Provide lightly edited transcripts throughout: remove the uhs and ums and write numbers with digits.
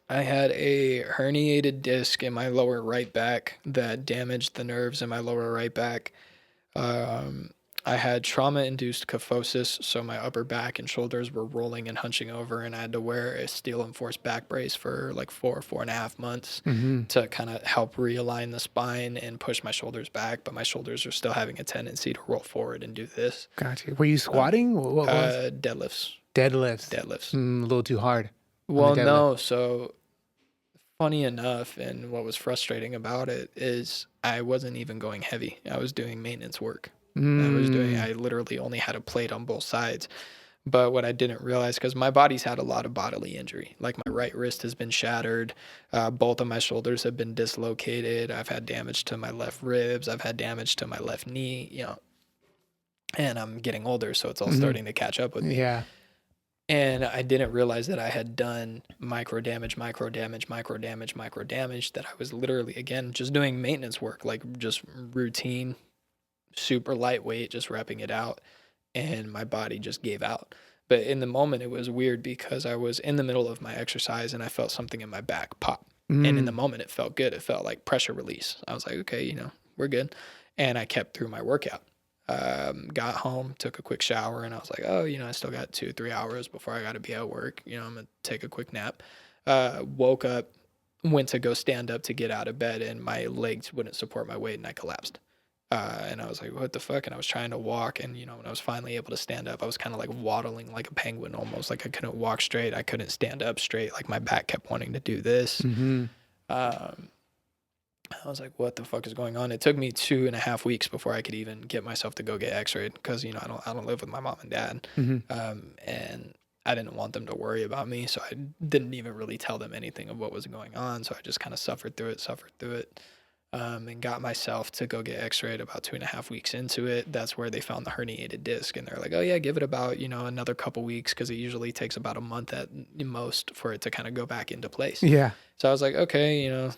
I had a herniated disc in my lower right back that damaged the nerves in my lower right back. Um, I had trauma-induced kyphosis, so my upper back and shoulders were rolling and hunching over, and I had to wear a steel enforced back brace for like 4.5 months Mm-hmm. to kind of help realign the spine and push my shoulders back. But my shoulders are still having a tendency to roll forward and do this. Gotcha. Were you Um, squatting? What was deadlifts, deadlifts? deadlifts. A little too hard on the Well, deadlift. no. So funny enough, and what was frustrating about it is I wasn't even going heavy. I was doing maintenance work. Mm. I literally only had a plate on both sides. But what I didn't realize, because my body's had a lot of bodily injury, like my right wrist has been shattered, both of my shoulders have been dislocated. I've had damage to my left ribs. I've had damage to my left knee, and I'm getting older, so it's all Mm-hmm. starting to catch up with me. Yeah. And I didn't realize that I had done micro damage, micro damage, micro damage, micro damage, that I was literally, again, just doing maintenance work, like just routine, super lightweight, just repping it out. And my body just gave out. But in the moment, it was weird because I was in the middle of my exercise and I felt something in my back pop. And in the Mm. moment, it felt good. It felt like pressure release. I was like, okay, we're good. And I kept through my workout. Got home, took a quick shower, and I was like, oh, I still got 2-3 hours before I got to be at work. I'm going to take a quick nap. Woke up, went to go stand up to get out of bed, and my legs wouldn't support my weight, and I collapsed. And I was like, what the fuck? And I was trying to walk. And, when I was finally able to stand up, I was kind of like waddling like a penguin almost. Like I couldn't walk straight. I couldn't stand up straight. Like my back kept wanting to do this. Mm-hmm. Um, I was like, what the fuck is going on? It took me 2.5 weeks before I could even get myself to go get x-rayed because, I don't live with my mom and dad. Mm-hmm. And I didn't want them to worry about me. So I didn't even really tell them anything of what was going on. So I just kind of suffered through it. And got myself to go get x-rayed about 2.5 weeks into it. That's where they found the herniated disc. And they're like, oh yeah, give it about, another couple weeks because it usually takes about a month at most for it to kind of go back into place. Yeah. So I was like, okay,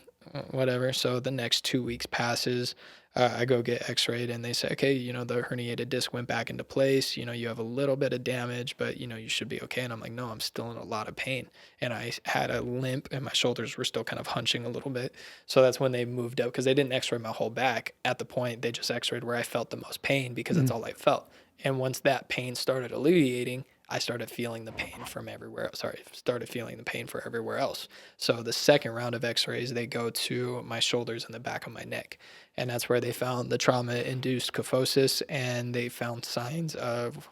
whatever. So the next 2 weeks passes. I go get x-rayed and they say, okay, the herniated disc went back into place. You have a little bit of damage, but, you should be okay. And I'm like, no, I'm still in a lot of pain. And I had a limp and my shoulders were still kind of hunching a little bit. So that's when they moved up because they didn't x-ray my whole back at the point. They just x-rayed where I felt the most pain because that's all I felt. And once that pain started alleviating, I started feeling the pain from everywhere. Started feeling the pain for everywhere else. So the second round of x-rays, they go to my shoulders and the back of my neck. And that's where they found the trauma-induced kyphosis, and they found signs of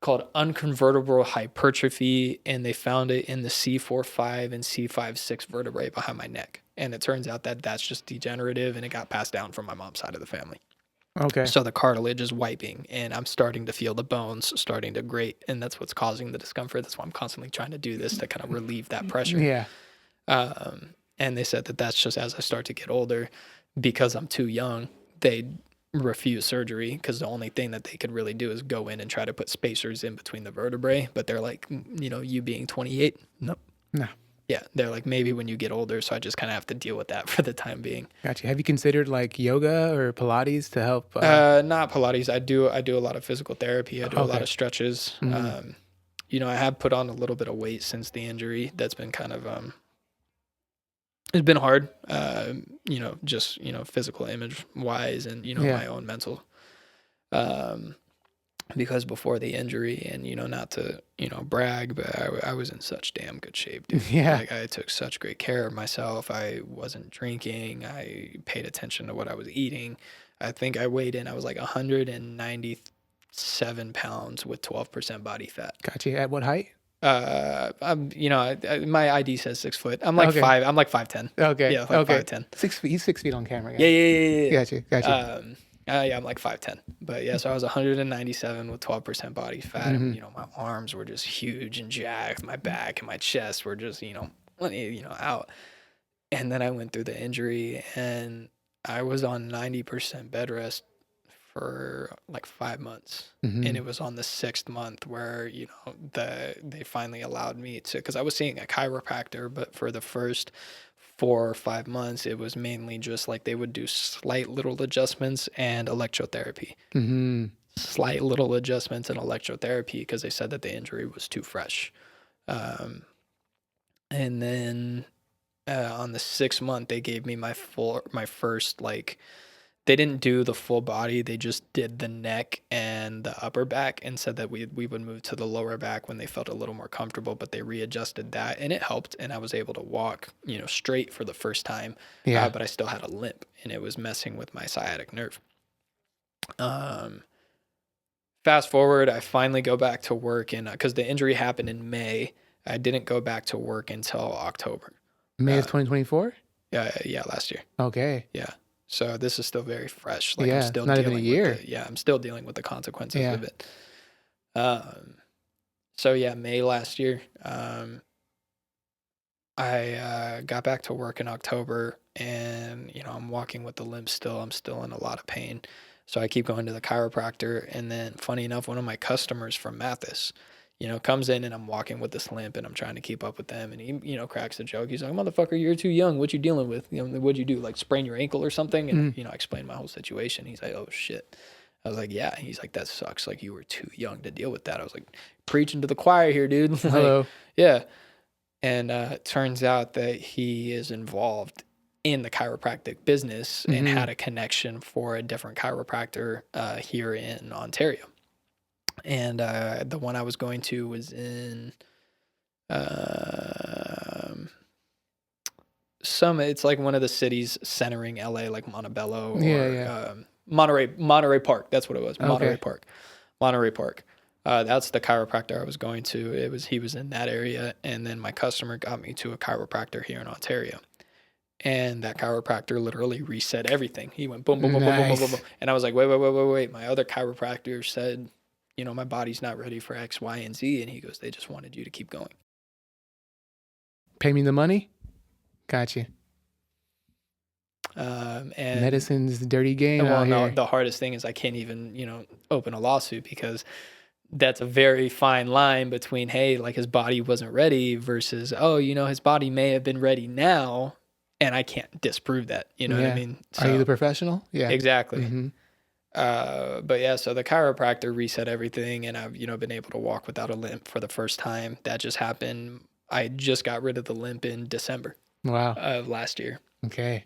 called unconvertible hypertrophy, and they found it in the C4-5 and C5-6 vertebrae behind my neck. And it turns out that that's just degenerative, and it got passed down from my mom's side of the family. Okay. So the cartilage is wiping, and I'm starting to feel the bones starting to grate, and that's what's causing the discomfort. That's why I'm constantly trying to do this to kind of relieve that pressure. Yeah. And they said that that's just as I start to get older, because I'm too young, they refuse surgery because the only thing that they could really do is go in and try to put spacers in between the vertebrae. But they're like, you being 28, no. No. Yeah, they're like, maybe when you get older, so I just kind of have to deal with that for the time being. Gotcha. Have you considered like yoga or Pilates to help? Not Pilates. I do a lot of physical therapy. I do a lot Okay. of stretches. I have put on a little bit of weight since the injury. That's been kind of it's been hard. Just physical image wise, and Yeah. my own mental. Because before the injury, and not to brag, but I was in such damn good shape, dude. Yeah. Like I took such great care of myself. I wasn't drinking. I paid attention to what I was eating. I think I weighed in. I was like 197 pounds with 12% body fat. Gotcha. At what height? My ID says 6 foot. I'm like Okay. 5. I'm like 5'10". Okay. Yeah, like Okay. 5'10". 6 feet. He's 6 feet on camera. Yeah. Gotcha. Yeah, I'm like 5'10". But yeah, so I was 197 with 12% body fat. And, my arms were just huge and jacked. My back and my chest were just, out. And then I went through the injury, and I was on 90% bed rest for like 5 months. And it was on the 6th month where, they finally allowed me to, because I was seeing a chiropractor, but for the first 4 or 5 months, it was mainly just like they would do slight little adjustments and electrotherapy. Slight little adjustments and electrotherapy because they said that the injury was too fresh. And then on the 6th month, they gave me my first, like, they didn't do the full body. They just did the neck and the upper back and said that we would move to the lower back when they felt a little more comfortable, but they readjusted that and it helped. And I was able to walk, straight for the first time. Yeah. But I still had a limp and it was messing with my sciatic nerve. Um, Fast forward, I finally go back to work, and because the injury happened in May, I didn't go back to work until October. May of Uh, 2024? yeah, last year. Okay. Yeah. So this is still very fresh. Like I'm Yeah. still Not even a dealing with year. I'm still dealing with the consequences Yeah. of it. Um, so yeah, May last year, I got back to work in October, and I'm walking with the limp still. I'm still in a lot of pain, so I keep going to the chiropractor. And then, funny enough, one of my customers from Mathis, comes in, and I'm walking with this limp, and I'm trying to keep up with them. And he, cracks a joke. He's like, "Motherfucker, you're too young. What you dealing with? What'd you do? Like sprain your ankle or something?" And Mm. I explained my whole situation. He's like, "Oh shit." I was like, "Yeah." He's like, "That sucks. Like you were too young to deal with that." I was like, "Preaching to the choir here, dude." Like, Hello. yeah. And it turns out that he is involved in the chiropractic business and Mm-hmm. had a connection for a different chiropractor here in Ontario. And the one I was going to was in um, it's like one of the cities centering LA, like Montebello Yeah. or Yeah. Monterey Park. That's what it was. Okay. Monterey Park. That's the chiropractor I was going to. He was in that area, and then my customer got me to a chiropractor here in Ontario, and that chiropractor literally reset everything. He went boom, boom, boom, boom, boom, boom, boom, boom, Nice. and I was like, wait, wait, wait, wait, wait. My other chiropractor said, my body's not ready for X, Y, and Z, and he goes, they just wanted you to keep going. Pay me the money. Got you. And Medicine's the dirty game well, out no, here. the hardest thing is I can't even open a lawsuit because that's a very fine line between, hey, like his body wasn't ready versus, oh, his body may have been ready now, and I can't disprove that. You know what I Yeah. mean? Are you the So professional? Yeah. exactly. Mm-hmm. But yeah, so the chiropractor reset everything, and I've been able to walk without a limp for the first time. That just happened. I just got rid of the limp in December Wow. of last year. Okay.